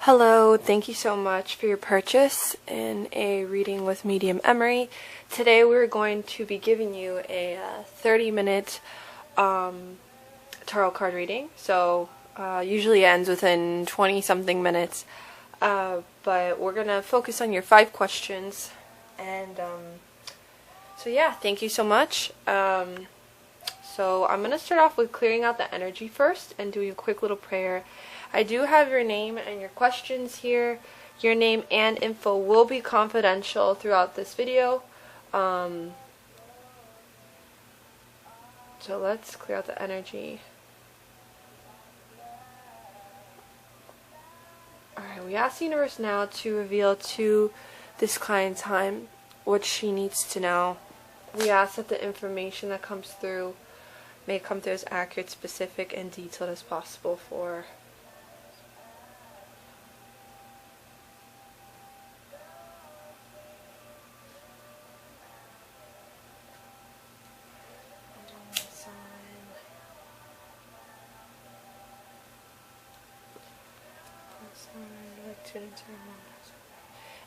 Hello, thank you so much for your purchase in a reading with Medium Emary. Today we're going to be giving you a 30-minute tarot card reading. So usually ends within 20-something minutes, but we're going to focus on your 5 questions. And so yeah, thank you so much. So I'm going to start off with clearing out the energy first and doing a quick little prayer. I do have your name and your questions here. Your name and info will be confidential throughout this video. So let's clear out the energy. Alright, we ask the universe now to reveal to this client time what she needs to know. We ask that the information that comes through may come through as accurate, specific, and detailed as possible for her.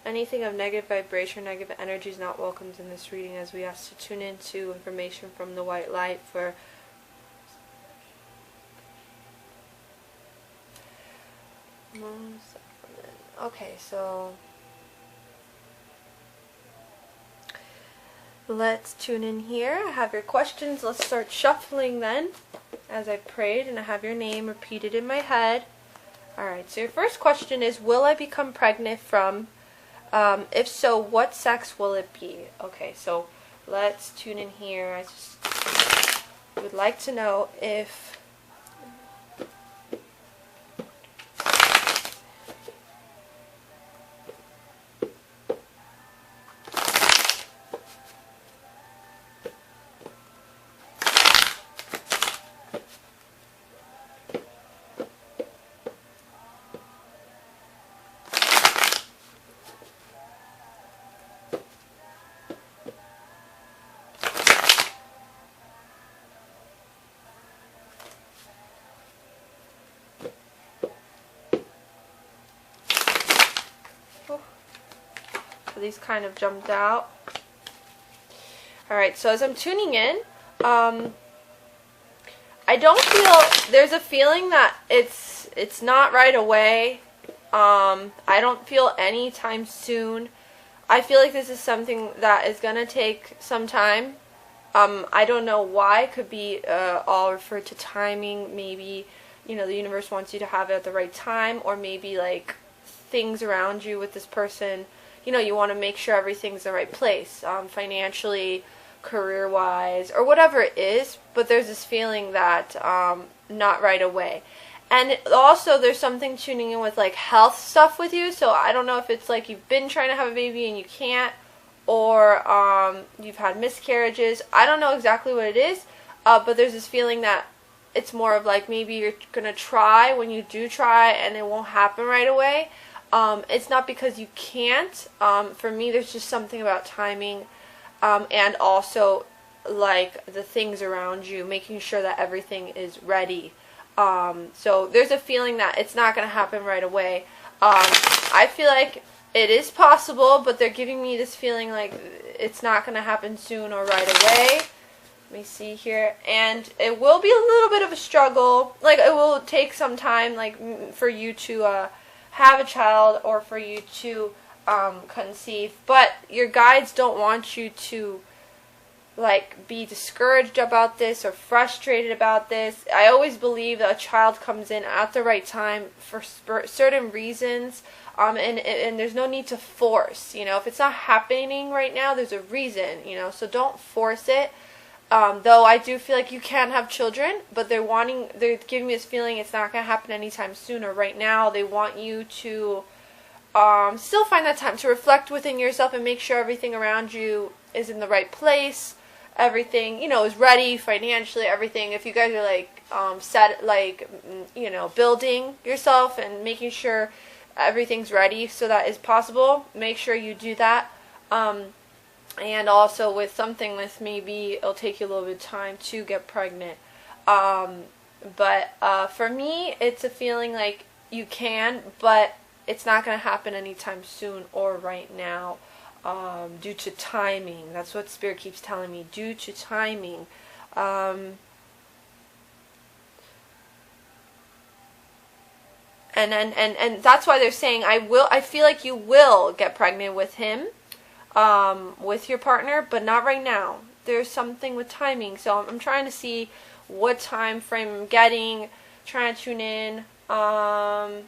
Anything of negative vibration, negative energy is not welcomed in this reading, as we ask to tune into information from the white light for okay, so let's tune in here. I have your questions. Let's start shuffling then, as I prayed, and I have your name repeated in my head. Alright, so your first question is, will I become pregnant from, if so, what sex will it be? Okay, so let's tune in here. I just would like to know if these kind of jumped out. Alright, so as I'm tuning in, I don't feel, there's a feeling that it's not right away. I don't feel anytime soon. I feel like this is something that is going to take some time. I don't know why. It could be all referred to timing. Maybe, you know, the universe wants you to have it at the right time, or maybe like things around you with this person, you know, you want to make sure everything's in the right place, financially, career-wise, or whatever it is, but there's this feeling that not right away. And also there's something tuning in with like health stuff with you, so I don't know if it's like you've been trying to have a baby and you can't, or you've had miscarriages. I don't know exactly what it is, but there's this feeling that it's more of like maybe you're going to try when you do try and it won't happen right away. It's not because you can't. For me, there's just something about timing, and also like the things around you, making sure that everything is ready. So there's a feeling that it's not going to happen right away. I feel like it is possible, but they're giving me this feeling like it's not going to happen soon or right away. Let me see here. And it will be a little bit of a struggle. Like, it will take some time, like, for you to have a child, or for you to conceive, but your guides don't want you to like be discouraged about this or frustrated about this. I always believe that a child comes in at the right time for certain reasons, and there's no need to force. You know, if it's not happening right now, there's a reason, you know, so don't force it. Though I do feel like you can have children, but they're giving me this feeling it's not going to happen anytime soon or right now. They want you to still find that time to reflect within yourself and make sure everything around you is in the right place. Everything, you know, is ready financially, everything. If you guys are like set, like, you know, building yourself and making sure everything's ready so that is possible, make sure you do that. And also with something with maybe it'll take you a little bit of time to get pregnant. But for me, it's a feeling like you can, but it's not going to happen anytime soon or right now, due to timing. That's what Spirit keeps telling me, due to timing. And that's why they're saying I feel like you will get pregnant with him, with your partner, but not right now. There's something with timing. So I'm trying to see what time frame I'm getting, trying to tune in. I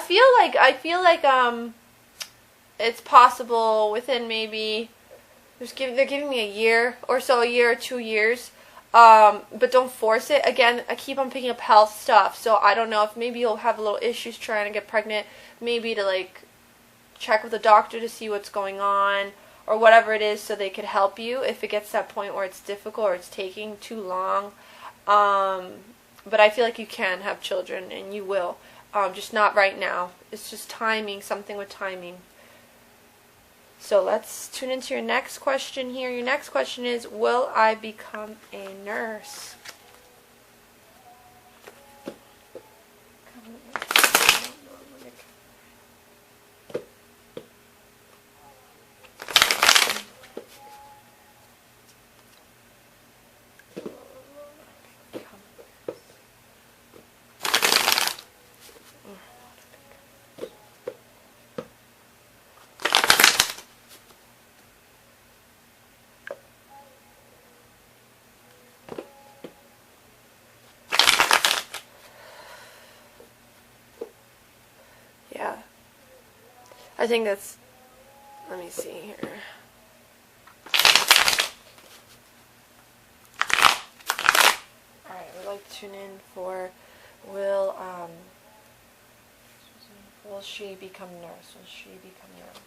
feel like it's possible within maybe they're giving me a year or so, a year or 2 years. But don't force it. Again, I keep on picking up health stuff, so I don't know if maybe you'll have a little issues trying to get pregnant, maybe to like check with a doctor to see what's going on or whatever it is, so they could help you if it gets to that point where it's difficult or it's taking too long. But I feel like you can have children, and you will, just not right now. It's just timing, something with timing. So let's tune into your next question here. Your next question is, will I become a nurse? Yeah, I think that's, let me see here. Alright, we'd like to tune in for, will she become a nurse? Will she become a nurse?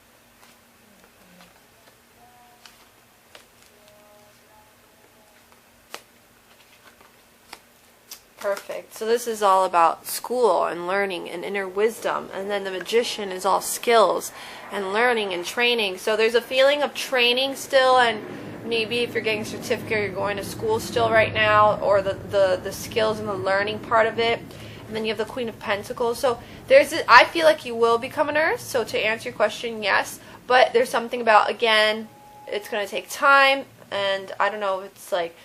Perfect. So this is all about school and learning and inner wisdom, and then the Magician is all skills and learning and training. So there's a feeling of training still, and maybe if you're getting a certificate, you're going to school still right now, or the skills and the learning part of it. And then you have the Queen of Pentacles. So I feel like you will become a nurse. So to answer your question, yes, but there's something about, again, it's going to take time, and I don't know if it's like,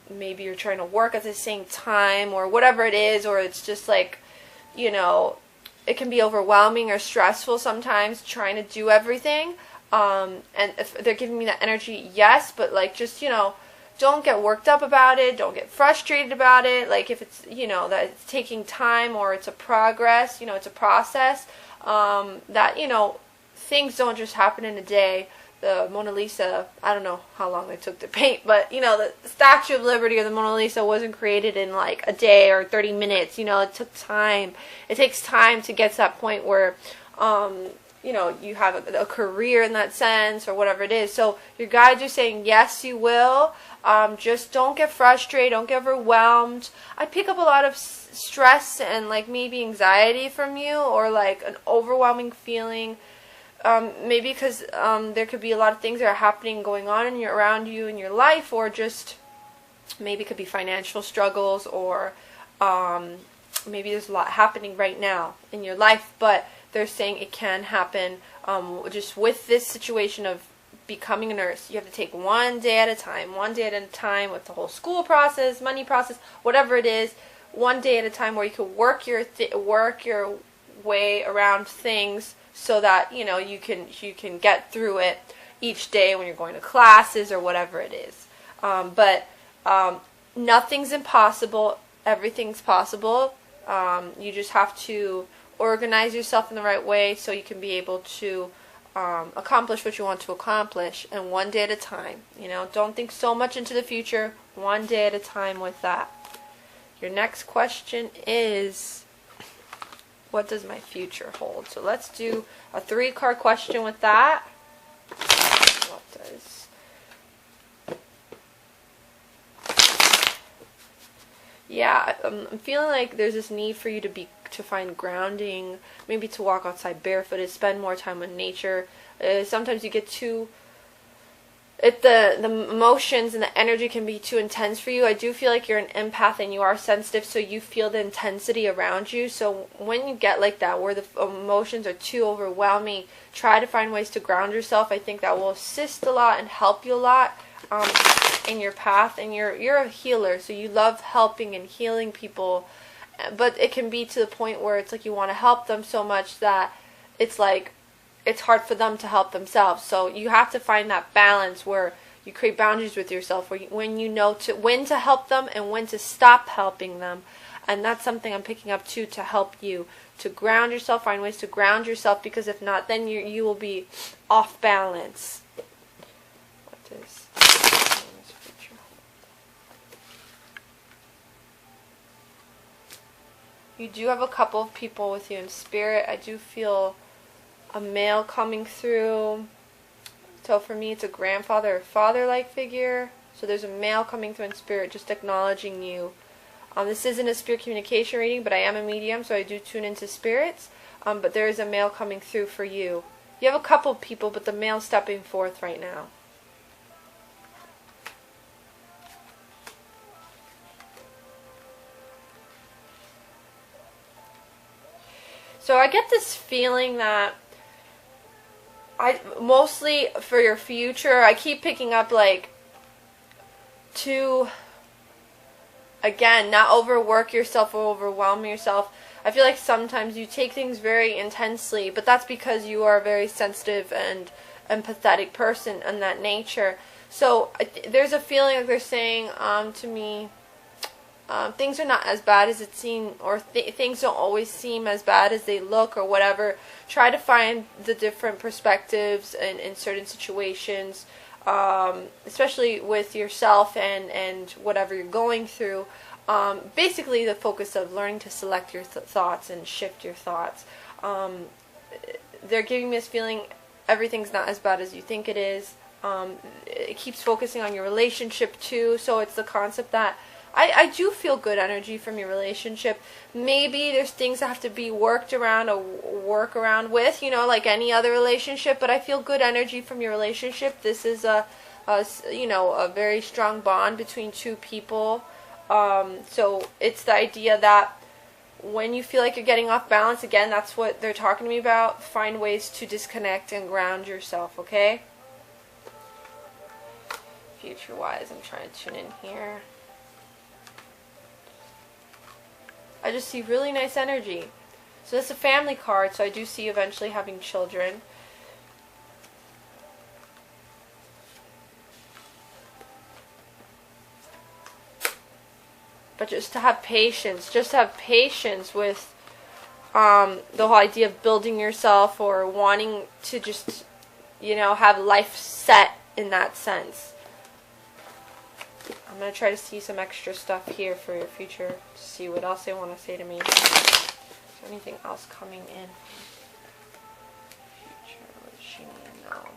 maybe you're trying to work at the same time or whatever it is, or it's just like, you know, it can be overwhelming or stressful sometimes trying to do everything. And if they're giving me that energy, yes, but like, just, you know, don't get worked up about it, don't get frustrated about it. Like, if it's, you know, that it's taking time or it's a progress, you know, it's a process, that, you know, things don't just happen in a day. The Mona Lisa, I don't know how long they took to paint, but, you know, the Statue of Liberty or the Mona Lisa wasn't created in like a day or 30 minutes. You know, it took time. It takes time to get to that point where, you know, you have a career in that sense or whatever it is. So your guides are saying, yes, you will. Just don't get frustrated. Don't get overwhelmed. I pick up a lot of stress and like maybe anxiety from you, or like an overwhelming feeling. Maybe because there could be a lot of things that are happening, going on around you in your life, or just maybe it could be financial struggles, or maybe there's a lot happening right now in your life, but they're saying it can happen, just with this situation of becoming a nurse. You have to take one day at a time with the whole school process, money process, whatever it is, one day at a time, where you can work your way around things, so that, you know, you can get through it each day when you're going to classes or whatever it is. But nothing's impossible. Everything's possible. You just have to organize yourself in the right way so you can be able to accomplish what you want to accomplish, and one day at a time. You know, don't think so much into the future. One day at a time with that. Your next question is, what does my future hold? So let's do a 3-card question with that. What does... Yeah, I'm feeling like there's this need for you to find grounding, maybe to walk outside barefooted, spend more time with nature. Sometimes you get too if the emotions and the energy can be too intense for you, I do feel like you're an empath and you are sensitive, so you feel the intensity around you. So when you get like that, where the emotions are too overwhelming, try to find ways to ground yourself. I think that will assist a lot and help you a lot in your path. And you're a healer, so you love helping and healing people, but it can be to the point where it's like you want to help them so much that it's like it's hard for them to help themselves. So you have to find that balance where you create boundaries with yourself, where when you know when to help them and when to stop helping them. And that's something I'm picking up too, to help you to ground yourself, find ways to ground yourself, because if not, then you will be off balance. What is you do have a couple of people with you in spirit. I do feel a male coming through. So for me, it's a grandfather or father-like figure. So there's a male coming through in spirit, just acknowledging you. This isn't a spirit communication reading, but I am a medium, so I do tune into spirits. But there is a male coming through for you. You have a couple of people, but the male's stepping forth right now. So I get this feeling that mostly for your future, I keep picking up like to, again, not overwork yourself or overwhelm yourself. I feel like sometimes you take things very intensely, but that's because you are a very sensitive and empathetic person in that nature. So there's a feeling like they're saying to me, things are not as bad as it seems, or things don't always seem as bad as they look, or whatever. Try to find the different perspectives in certain situations, especially with yourself and whatever you're going through. Basically the focus of learning to select your thoughts and shift your thoughts. They're giving me this feeling everything's not as bad as you think it is. It keeps focusing on your relationship too, so it's the concept that I do feel good energy from your relationship. Maybe there's things that have to be worked around or work around with, like any other relationship, but I feel good energy from your relationship. This is a very strong bond between two people. So it's the idea that when you feel like you're getting off balance, again, that's what they're talking to me about. Find ways to disconnect and ground yourself, okay? Future-wise, I'm trying to tune in here. I just see really nice energy. So this is a family card, so I do see eventually having children. But just to have patience with the whole idea of building yourself or wanting to just, have life set in that sense. I'm going to try to see some extra stuff here for your future to see what else they want to say to me. Is there anything else coming in? Future, what does she need to know?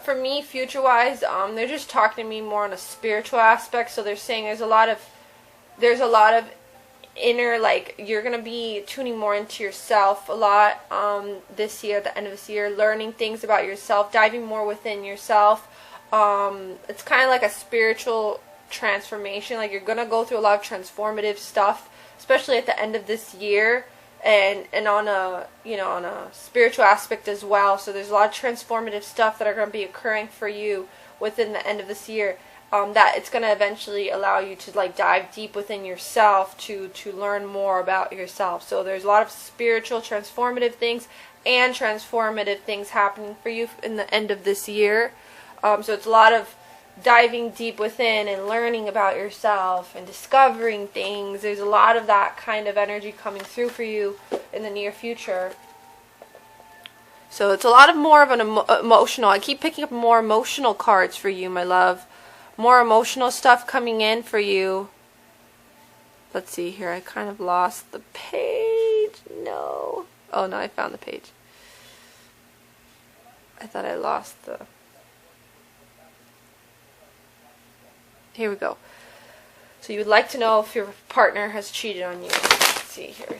For me, future-wise, they're just talking to me more on a spiritual aspect. So they're saying there's a lot of inner, like, you're going to be tuning more into yourself a lot this year, at the end of this year, learning things about yourself, diving more within yourself. It's kind of like a spiritual transformation. Like, you're going to go through a lot of transformative stuff, especially at the end of this year, and on a spiritual aspect as well. So there's a lot of transformative stuff that are going to be occurring for you within the end of this year. That it's going to eventually allow you to dive deep within yourself to learn more about yourself. So there's a lot of spiritual transformative things and transformative things happening for you in the end of this year. So it's a lot of diving deep within and learning about yourself and discovering things. There's a lot of that kind of energy coming through for you in the near future. So it's a lot of more of an emotional. I keep picking up more emotional cards for you, my love. More emotional stuff coming in for you. Let's see here. I kind of lost the page. No. Oh, no, I found the page. I thought I lost the... Here we go. So you would like to know if your partner has cheated on you. Let's see here.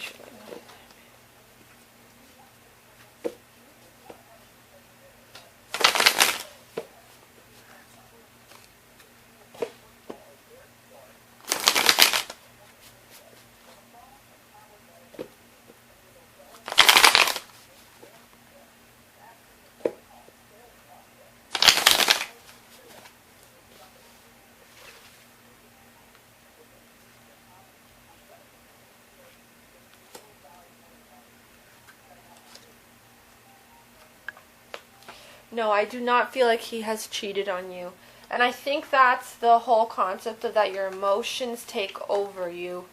No, I do not feel like he has cheated on you. And I think that's the whole concept of that your emotions take over you.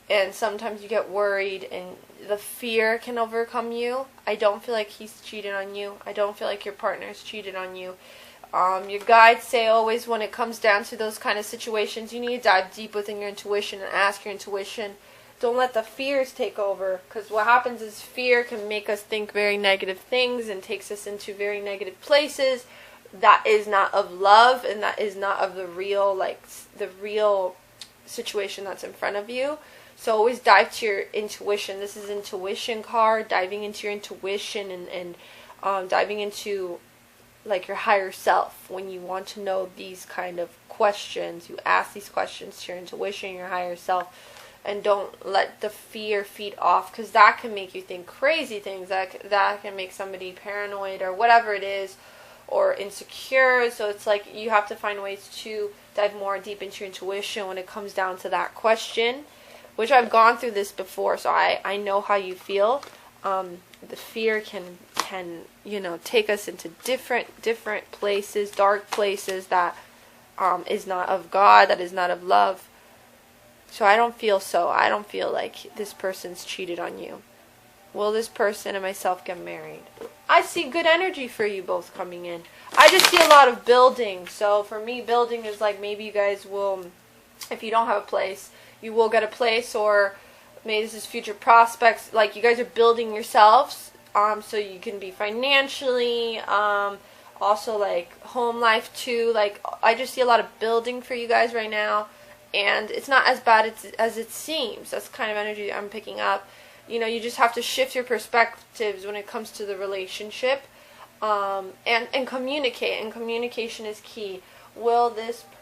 And sometimes you get worried and the fear can overcome you. I don't feel like he's cheated on you. I don't feel like your partner's cheated on you. Your guides say always when it comes down to those kind of situations, you need to dive deep within your intuition and ask your intuition. Don't let the fears take over, because what happens is fear can make us think very negative things and takes us into very negative places. That is not of love, and that is not of the real situation that's in front of you. So always dive to your intuition. This is intuition card, diving into your intuition and diving into like your higher self. When you want to know these kind of questions, you ask these questions to your intuition, your higher self. And don't let the fear feed off, because that can make you think crazy things. That can make somebody paranoid or whatever it is, or insecure. So it's like you have to find ways to dive more deep into your intuition when it comes down to that question, which I've gone through this before, so I know how you feel. The fear can take us into different places, dark places that is not of God, that is not of love. So I don't feel like this person's cheated on you. Will this person and myself get married? I see good energy for you both coming in. I just see a lot of building. So for me, building is like maybe you guys will, if you don't have a place, you will get a place, or maybe this is future prospects. Like you guys are building yourselves, so you can be financially, also like home life too. Like I just see a lot of building for you guys right now. And it's not as bad as it seems. That's the kind of energy I'm picking up. You just have to shift your perspectives when it comes to the relationship, and communicate. And communication is key. Will this person...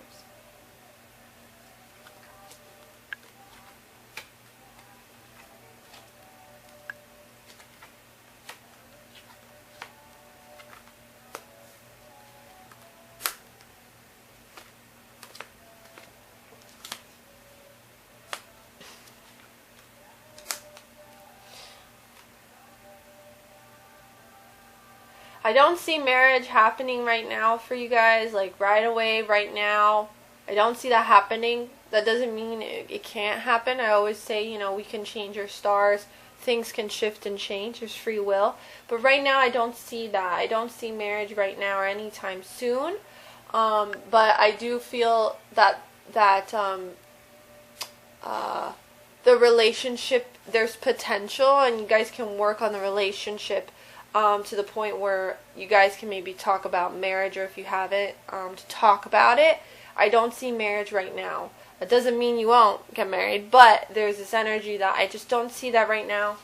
I don't see marriage happening right now for you guys, like right away, right now. I don't see that happening. That doesn't mean it can't happen. I always say, we can change our stars. Things can shift and change. There's free will. But right now, I don't see that. I don't see marriage right now or anytime soon. But I do feel that the relationship, there's potential, and you guys can work on the relationship to the point where you guys can maybe talk about marriage, or if you have it, to talk about it. I don't see marriage right now. That doesn't mean you won't get married, but there's this energy that I just don't see that right now.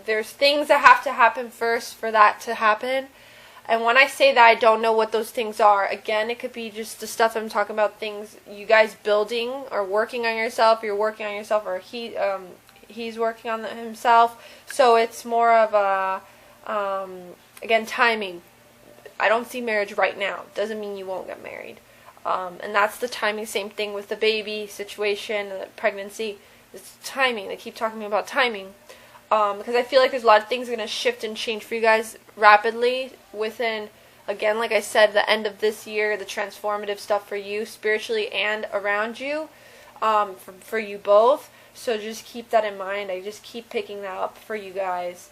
There's things that have to happen first for that to happen. And when I say that, I don't know what those things are. Again, it could be just the stuff I'm talking about, things you guys building or working on yourself, you're working on yourself, or he's working on himself. So it's more of a, again, timing. I don't see marriage right now. Doesn't mean you won't get married. And that's the timing. Same thing with the baby situation, the pregnancy. It's timing. They keep talking about timing. Because I feel like there's a lot of things going to shift and change for you guys rapidly within, again, like I said, the end of this year, the transformative stuff for you, spiritually and around you, for you both. So just keep that in mind. I just keep picking that up for you guys.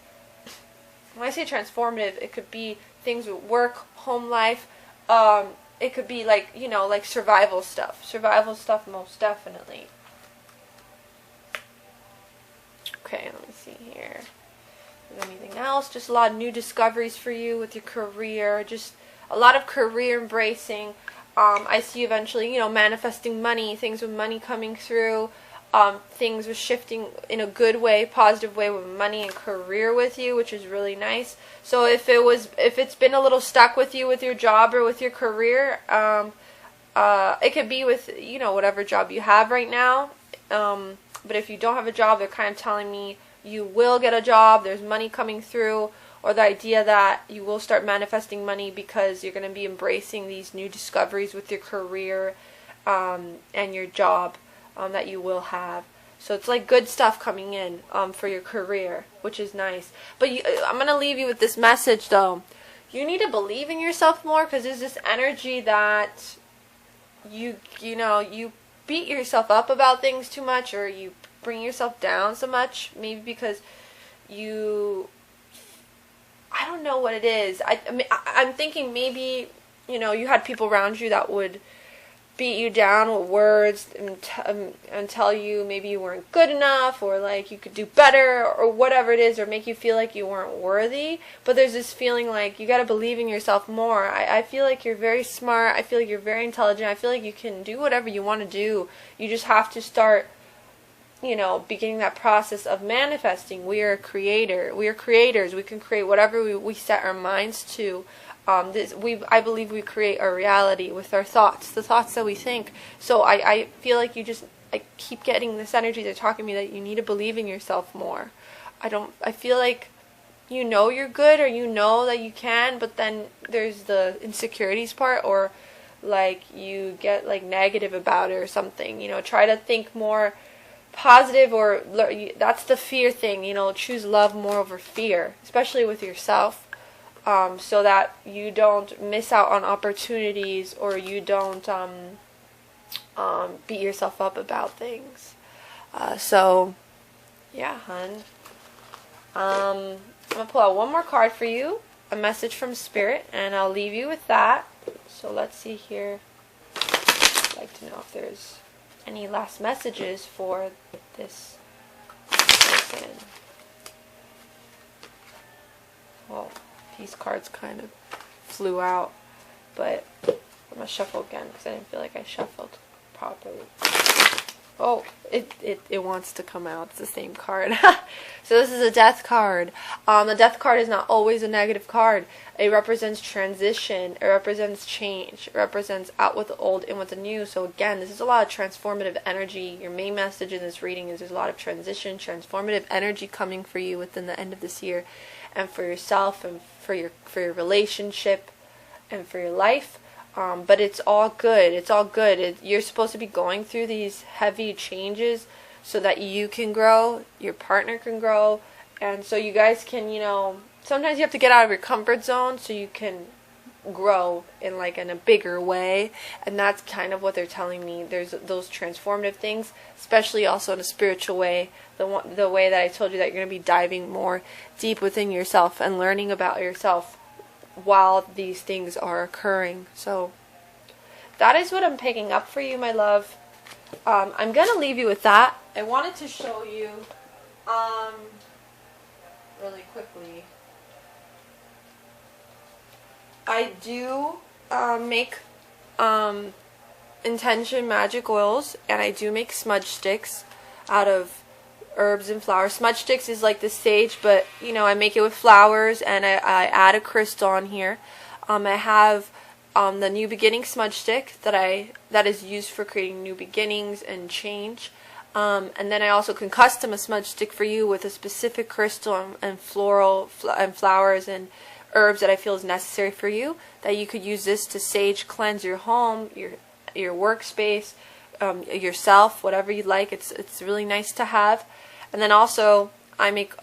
When I say transformative, it could be things with work, home life. It could be like, like survival stuff. Survival stuff, most definitely. Okay, let me see here. Is there anything else? Just a lot of new discoveries for you with your career. Just a lot of career embracing. I see you eventually, manifesting money, things with money coming through. things were shifting in a good way, positive way with money and career with you, which is really nice. So if it's been a little stuck with you with your job or with your career, it could be with, you know, whatever job you have right now. But if you don't have a job, they're kind of telling me you will get a job, there's money coming through, or the idea that you will start manifesting money because you're going to be embracing these new discoveries with your career and your job that you will have. So it's like good stuff coming in for your career, which is nice. But I'm going to leave you with this message, though. You need to believe in yourself more, because there's this energy that you beat yourself up about things too much, or you bring yourself down so much, maybe because I don't know what it is. I'm thinking maybe, you know, you had people around you that would beat you down with words and tell you maybe you weren't good enough, or like you could do better, or whatever it is, or make you feel like you weren't worthy. But there's this feeling like you got to believe in yourself more. I feel like you're very smart. I feel like you're very intelligent. I feel like you can do whatever you want to do. You just have to start, you know, beginning that process of manifesting. We are a creator. We are creators. We can create whatever we set our minds to. I believe we create our reality with our thoughts, the thoughts that we think. So I feel like I keep getting this energy that's talking to me that you need to believe in yourself more. I feel like you know you're good, or you know that you can, but then there's the insecurities part, or like you get like negative about it or something. You know, try to think more positive, or that's the fear thing. You know, choose love more over fear, especially with yourself. So that you don't miss out on opportunities, or you don't beat yourself up about things. So, yeah, hun. I'm going to pull out one more card for you, a message from Spirit, and I'll leave you with that. So let's see here. I'd like to know if there's any last messages for this person. Well, these cards kind of flew out, but I'm going to shuffle again because I didn't feel like I shuffled properly. Oh, it wants to come out. It's the same card. So this is a death card. The death card is not always a negative card. It represents transition. It represents change. It represents out with the old, in with the new. So again, this is a lot of transformative energy. Your main message in this reading is there's a lot of transition, transformative energy coming for you within the end of this year, and for yourself, and for your relationship, and for your life. But it's all good. It's all good. You're supposed to be going through these heavy changes so that you can grow, your partner can grow, and so you guys can, you know, sometimes you have to get out of your comfort zone so you can grow in a bigger way. And that's kind of what they're telling me. There's those transformative things, especially also in a spiritual way, the way that I told you that you're going to be diving more deep within yourself and learning about yourself while these things are occurring. So that is what I'm picking up for you, my love. I'm going to leave you with that. I wanted to show you really quickly. I do make intention magic oils, and I do make smudge sticks out of herbs and flowers. Smudge sticks is like the sage, but you know, I make it with flowers, and I add a crystal on here. I have the New Beginning smudge stick that is used for creating new beginnings and change. And then I also can custom a smudge stick for you with a specific crystal and floral and flowers and herbs that I feel is necessary for you. That you could use this to sage cleanse your home, your workspace, yourself, whatever you like. It's really nice to have. And then also I make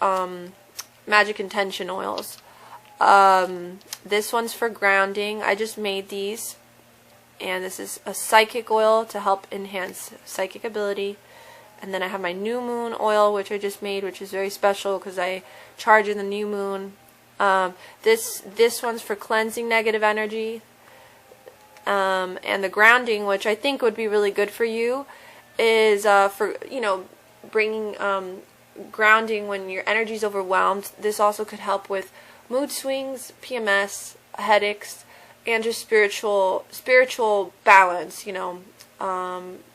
magic intention oils. This one's for grounding. I just made these, and this is a psychic oil to help enhance psychic ability. And then I have my new moon oil, which I just made, which is very special because I charge in the new moon. This one's for cleansing negative energy. And the grounding, which I think would be really good for you, is for, you know, bringing grounding when your energy is overwhelmed. This also could help with mood swings, PMS, headaches, and just spiritual balance, you know,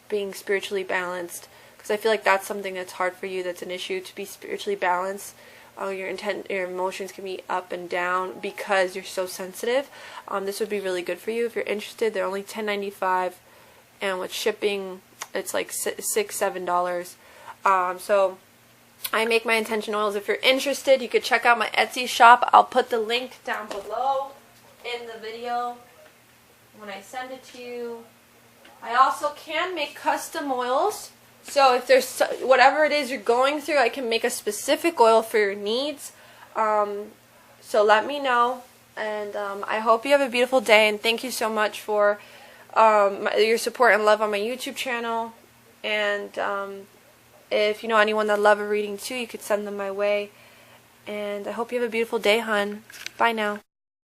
being spiritually balanced. because I feel like that's something that's hard for you, that's an issue, to be spiritually balanced. Your emotions can be up and down because you're so sensitive. This would be really good for you. If you're interested, they're only $10.95, and with shipping it's like $6-7. So I make my intention oils. If you're interested, you could check out my Etsy shop. I'll put the link down below in the video when I send it to you. I also can make custom oils. So if there's whatever it is you're going through, I can make a specific oil for your needs. So let me know. And I hope you have a beautiful day. And thank you so much for your support and love on my YouTube channel. And if you know anyone that love a reading too, you could send them my way. And I hope you have a beautiful day, hon. Bye now.